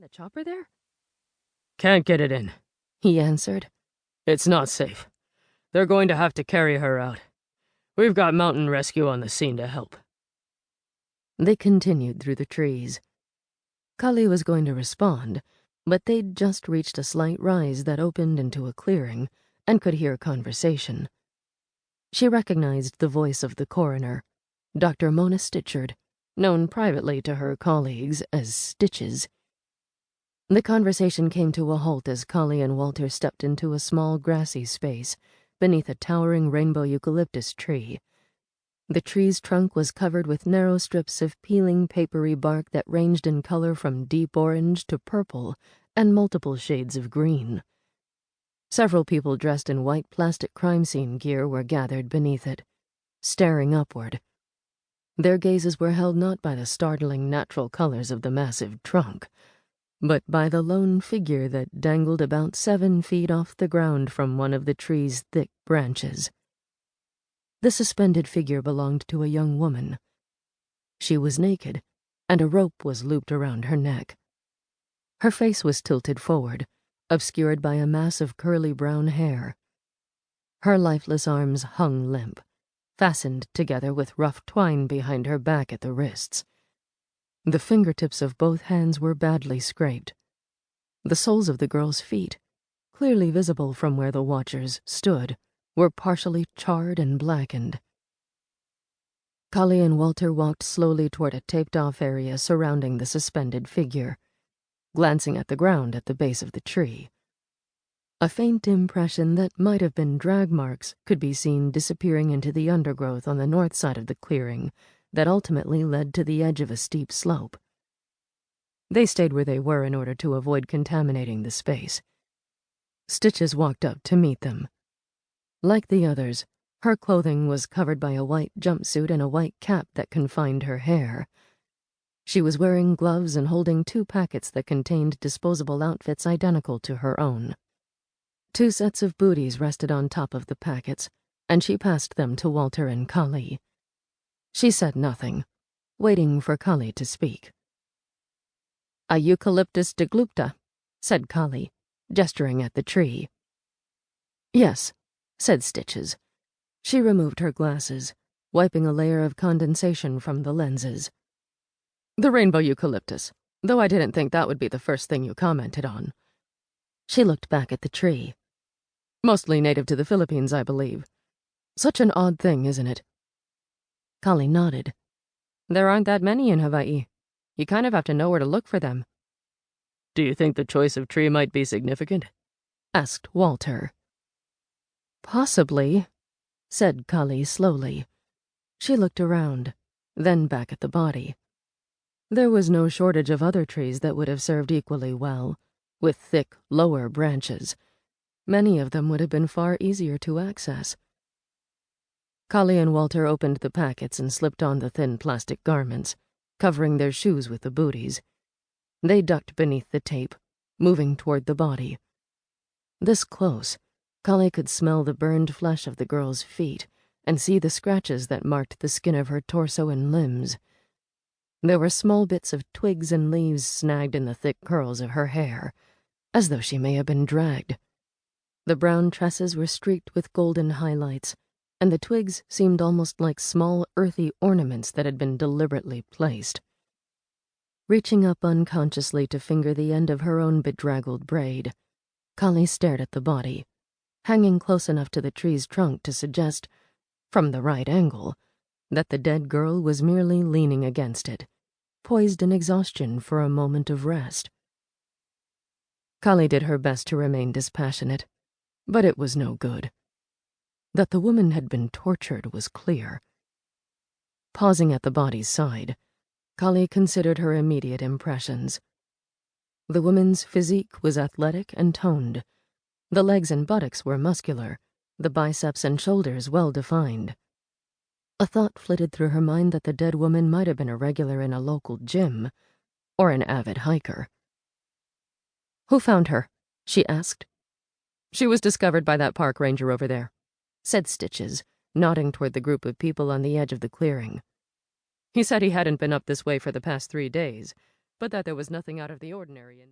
the chopper there?" "Can't get it in," he answered. "It's not safe. They're going to have to carry her out. We've got mountain rescue on the scene to help." They continued through the trees. Kali was going to respond, but they'd just reached a slight rise that opened into a clearing and could hear conversation. She recognized the voice of the coroner, Dr. Mona Stitchard, known privately to her colleagues as Stitches. The conversation came to a halt as Kali and Walter stepped into a small grassy space beneath a towering rainbow eucalyptus tree. The tree's trunk was covered with narrow strips of peeling, papery bark that ranged in color from deep orange to purple and multiple shades of green. Several people dressed in white plastic crime scene gear were gathered beneath it, staring upward. Their gazes were held not by the startling natural colors of the massive trunk, but by the lone figure that dangled about 7 feet off the ground from one of the tree's thick branches. The suspended figure belonged to a young woman. She was naked, and a rope was looped around her neck. Her face was tilted forward, obscured by a mass of curly brown hair. Her lifeless arms hung limp, fastened together with rough twine behind her back at the wrists. The fingertips of both hands were badly scraped. The soles of the girl's feet, clearly visible from where the watchers stood, were partially charred and blackened. Kali and Walter walked slowly toward a taped-off area surrounding the suspended figure, glancing at the ground at the base of the tree. A faint impression that might have been drag marks could be seen disappearing into the undergrowth on the north side of the clearing that ultimately led to the edge of a steep slope. They stayed where they were in order to avoid contaminating the space. Stitches walked up to meet them. Like the others, her clothing was covered by a white jumpsuit and a white cap that confined her hair. She was wearing gloves and holding 2 packets that contained disposable outfits identical to her own. 2 sets of booties rested on top of the packets, and she passed them to Walter and Kali. She said nothing, waiting for Kali to speak. "A eucalyptus deglupta," said Kali, gesturing at the tree. "Yes," said Stitches. She removed her glasses, wiping a layer of condensation from the lenses. "The rainbow eucalyptus, though I didn't think that would be the first thing you commented on." She looked back at the tree. "Mostly native to the Philippines, I believe. Such an odd thing, isn't it?" Kali nodded. "There aren't that many in Hawaii. You kind of have to know where to look for them." "Do you think the choice of tree might be significant?" asked Walter. "Possibly," said Kali slowly. She looked around, then back at the body. There was no shortage of other trees that would have served equally well, with thick, lower branches. Many of them would have been far easier to access. Kali and Walter opened the packets and slipped on the thin plastic garments, covering their shoes with the booties. They ducked beneath the tape, moving toward the body. This close, Kali could smell the burned flesh of the girl's feet and see the scratches that marked the skin of her torso and limbs. There were small bits of twigs and leaves snagged in the thick curls of her hair, as though she may have been dragged. The brown tresses were streaked with golden highlights, and the twigs seemed almost like small earthy ornaments that had been deliberately placed. Reaching up unconsciously to finger the end of her own bedraggled braid, Kali stared at the body, hanging close enough to the tree's trunk to suggest, from the right angle, that the dead girl was merely leaning against it, poised in exhaustion for a moment of rest. Kali did her best to remain dispassionate, but it was no good. That the woman had been tortured was clear. Pausing at the body's side, Kali considered her immediate impressions. The woman's physique was athletic and toned. The legs and buttocks were muscular, the biceps and shoulders well-defined. A thought flitted through her mind that the dead woman might have been a regular in a local gym, or an avid hiker. "Who found her?" she asked. "She was discovered by that park ranger over there," said Stitches, nodding toward the group of people on the edge of the clearing. "He said he hadn't been up this way for the past 3 days, but that there was nothing out of the ordinary in it."